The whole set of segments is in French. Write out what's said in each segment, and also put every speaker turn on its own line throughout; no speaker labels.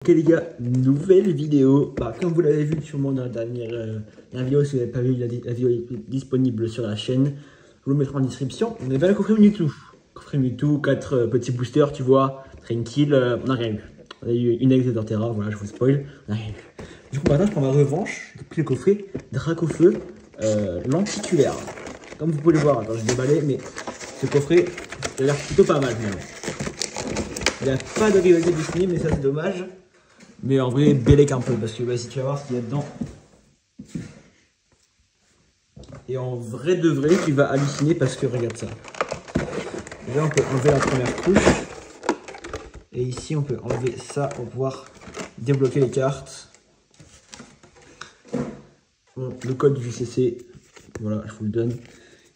Ok les gars, nouvelle vidéo. Comme vous l'avez vu sûrement dans la dernière vidéo, si vous n'avez pas vu, la vidéo est disponible sur la chaîne. Je vous le mettrai en description. On est vers le coffret Mewtwo. Coffret Mewtwo, 4 petits boosters, tu vois, tranquille, on n'a rien eu. On a eu une ex de Torterra, voilà, je vous spoil, on n'a rien eu. Du coup maintenant je prends ma revanche, j'ai pris le coffret Dracofeu lenticulaire. Comme vous pouvez le voir, attends je vais déballer, mais ce coffret, il a l'air plutôt pas mal même. Il n'y a pas de rivalité dessinée, mais ça c'est dommage. Mais en vrai, bélec un peu, parce que si tu vas voir ce qu'il y a dedans. Et en vrai de vrai, tu vas halluciner parce que regarde ça. Là, on peut enlever la première couche. Et ici, on peut enlever ça pour pouvoir débloquer les cartes. Bon, le code du JCC, voilà, je vous le donne.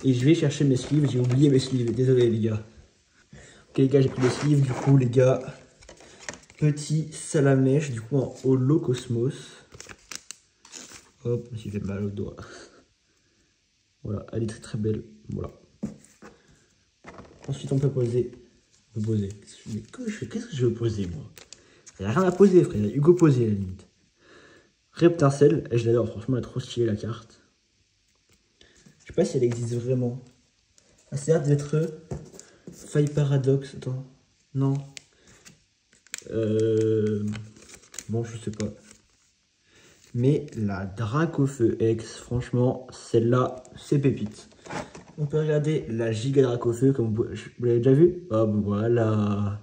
Et je vais chercher mes sleeves, j'ai oublié mes sleeves, désolé les gars. Ok les gars, j'ai pris les sleeves, du coup les gars. Petit salamèche, du coup en holo cosmos. Hop, j'ai fait mal au doigt. Voilà, elle est très très belle. Voilà. Ensuite, on peut poser. Mais qu'est-ce que je veux poser, moi? Il n'y a rien à poser, frère. Il y a Hugo posé, à la limite. Reptincelle, je l'adore. Franchement, elle est trop stylée, la carte. Je sais pas si elle existe vraiment. Ah, c'est l'air d'être Faille Paradoxe. Attends. Non. Bon, je sais pas. Mais la Dracofeu X, franchement, celle-là, c'est pépite. On peut regarder la Giga Dracofeu, comme vous l'avez déjà vu. Ah, bon, voilà.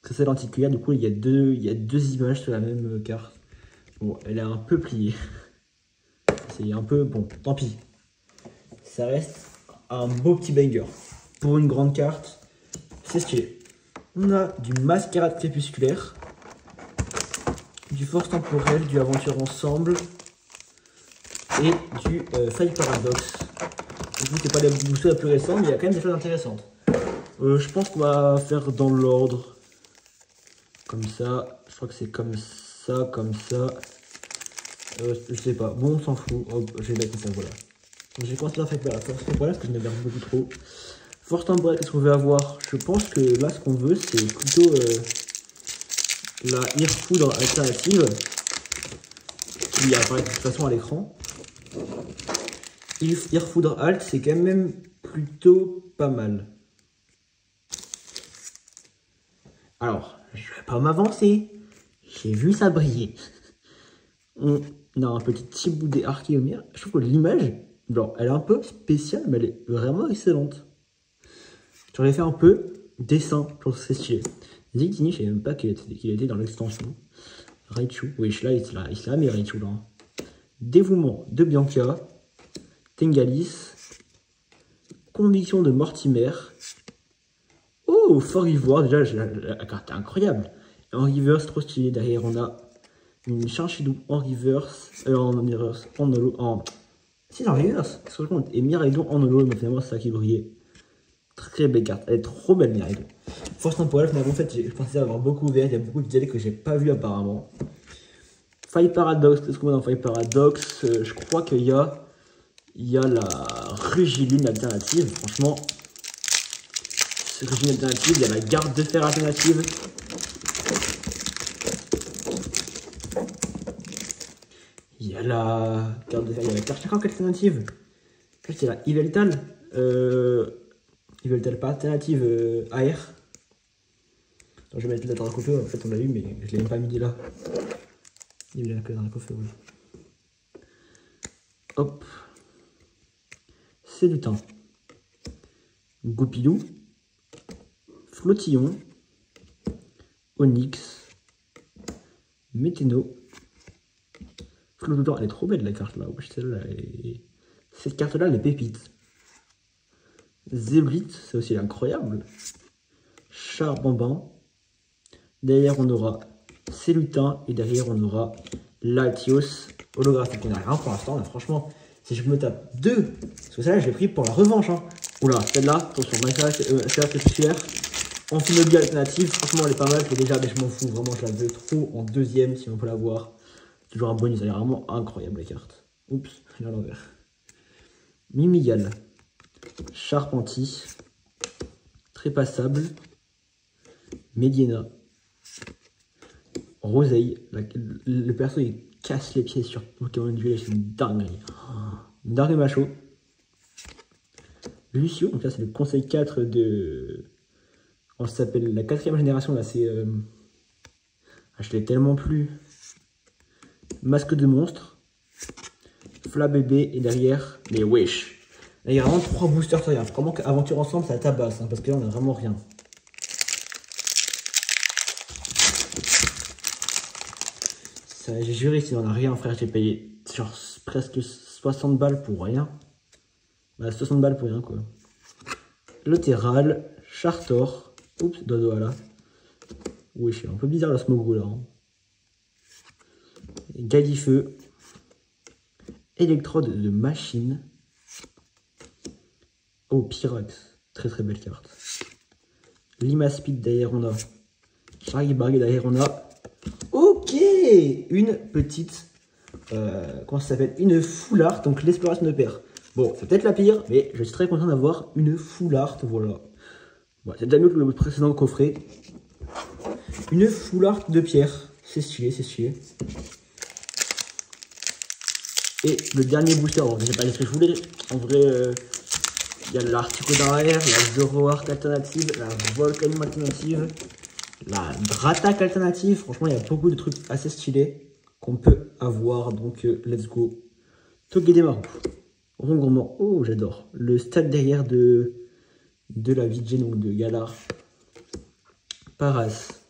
C'est ça lenticulaire, du coup, il y a deux images sur la même carte. Bon, elle est un peu pliée. C'est un peu, bon, tant pis. Ça reste un beau petit banger. Pour une grande carte, c'est stylé. On a du Mascarade Crépusculaire. Du Force Temporelle, du Aventure Ensemble et du Faille Paradoxe. Donc, c'est pas les boosters les plus récents, mais il y a quand même des choses intéressantes. Je pense qu'on va faire dans l'ordre. Comme ça, je crois que c'est comme ça, comme ça. Je sais pas, bon, on s'en fout. Hop, je vais mettre ça, voilà. Donc, j'ai commencé à faire la Force Temporelle parce que je m'énerve beaucoup trop. Force Temporelle, qu'est-ce qu'on veut avoir? Je pense que là, ce qu'on veut, c'est plutôt la Irfoudre alternative. Qui apparaît de toute façon à l'écran. Irfoudre Alt, c'est quand même plutôt pas mal. Alors, je vais pas m'avancer. J'ai vu ça briller. On a un petit Thiboudé Archéomir. Je trouve que l'image, genre, elle est un peu spéciale, mais elle est vraiment excellente. J'en ai fait un peu dessin, je trouve que c'est stylé. Zigtini, je savais même pas qu'il était dans l'extension. Raichu, oui, là, il se l'a mis Raichu là. Dévouement de Bianca. Tengalis. Conviction de Mortimer. Oh, Fort Ivoire, déjà, la carte est incroyable. Et en reverse, trop stylé. Derrière, on a une Chinchidou en reverse. En holo. Si, en reverse. Qu'est-ce que je compte? Et Miraidon en holo, mais finalement, c'est ça qui brillait. Très belle carte. Elle est trop belle, Miraidon. Force temporelle, finalement, en fait, je pensais avoir beaucoup ouvert. Il y a beaucoup de délais que j'ai pas vu apparemment. Faille Paradoxe, qu'est-ce qu'on a dans Faille Paradoxe? Je crois qu'il y a la Rugilune alternative. Franchement, Rugilune alternative, il y a la Garde de Fer alternative. Il y a la Garde de Fer, il y a la Karchakok alternative. C'est la Yveltal. Yveltal pas alternative AR. Attends, je vais mettre la Dracofeu, en fait on l'a eu, mais je l'ai même pas mis là. Il y a que Dracofeu, oui. Hop. C'est du temps. Goupilou. Flottillon. Onyx. Météno. Flottillon, elle est trop belle la carte là. Celle-là, cette carte là, elle est pépite. Zébrite, c'est aussi incroyable. Charbambin. Derrière, on aura Célutin. Et derrière, on aura Latios holographique. On n'a rien pour l'instant, franchement. Si je me tape deux, parce que celle-là, je l'ai pris pour la revanche. Hein. Oula, celle-là, attention, c'est crépusculaire. En Finobi alternative, franchement, elle est pas mal. Que déjà, mais je m'en fous, vraiment, je la veux trop en deuxième si on peut l'avoir. Toujours un bonus, elle est vraiment incroyable, la carte. Oups, elle est à l'envers. Mimigal. Charpenti. Trépassable. Mediena. Rosei. Le perso il casse les pieds sur Pokémon Duel, c'est une dinguerie. Une dinguerie macho. Lucio, donc là c'est le conseil 4 de... On s'appelle la 4ème génération, là c'est... je l'ai tellement plus. Masque de monstre. Flabébé et derrière les Wish. Là il y a vraiment 3 boosters, ça y est. Vraiment qu'aventure ensemble ça tabasse, hein, parce que là on a vraiment rien. J'ai juré s'il n'en a rien frère, j'ai payé genre presque 60 balles pour rien. Bah 60 balles pour rien quoi. Latéral, Chartor, oups, dodo là. Oui, c'est un peu bizarre le Smogo là. Hein. Galifeu, Électrode de machine. Oh, Pyrax, très très belle carte. Limaspeed derrière on a. Charibargue derrière on a. Ok, une petite, comment ça s'appelle, une full art, donc l'exploration de paire. Bon, c'est peut-être la pire, mais je suis très content d'avoir une full art, voilà. Bon, c'est déjà mieux que le précédent coffret. Une full art de pierre, c'est stylé, c'est stylé. Et le dernier booster, bon, je sais pas ce que je voulais, en vrai, il y a l'Artico derrière, la Zoroark alternative, la Volcanium alternative. La Dratak alternative, franchement, il y a beaucoup de trucs assez stylés qu'on peut avoir. Donc, let's go. Togedemaru. Rongourmand. Oh, j'adore. Le stade derrière de la Vijay, donc de Galar. Paras.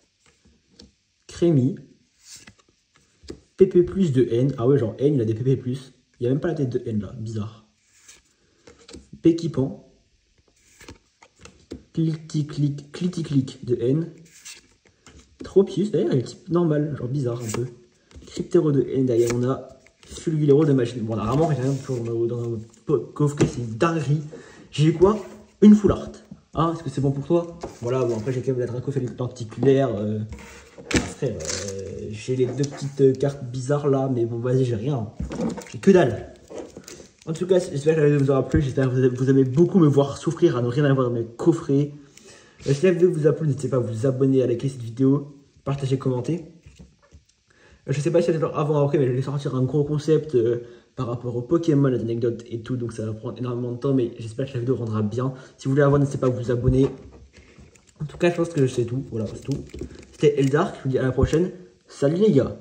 Crémy. PP+, de N. Ah ouais, genre N, il a des PP+. Il n'y a même pas la tête de N, là. Bizarre. Péquipan. Clitic de N. Tropius, d'ailleurs, il est type normal, genre bizarre un peu. Cryptero de N, derrière on a Fulgulero de machine. Bon, on a vraiment rien dans notre coffre, c'est une dinguerie. J'ai quoi? Une full art. Hein, est-ce que c'est bon pour toi? Voilà, bon, après j'ai quand même la Dracofeu lenticulaire. Frère, j'ai les 2 petites cartes bizarres là, mais bon, vas-y, j'ai rien. J'ai que dalle. En tout cas, j'espère que la vidéo vous aura plu. J'espère que vous aimez beaucoup me voir souffrir à ne rien avoir dans mes coffrets. Si la vidéo vous a plu, n'hésitez pas à vous abonner, à liker cette vidéo, partager, commenter. Je sais pas si c'est avant ou après, mais je vais sortir un gros concept par rapport au Pokémon, les anecdotes et tout, donc ça va prendre énormément de temps, mais j'espère que la vidéo rendra bien. Si vous voulez avoir, n'hésitez pas à vous abonner. En tout cas, je pense que c'est tout. Voilà, c'est tout. C'était Eldark, je vous dis à la prochaine. Salut les gars!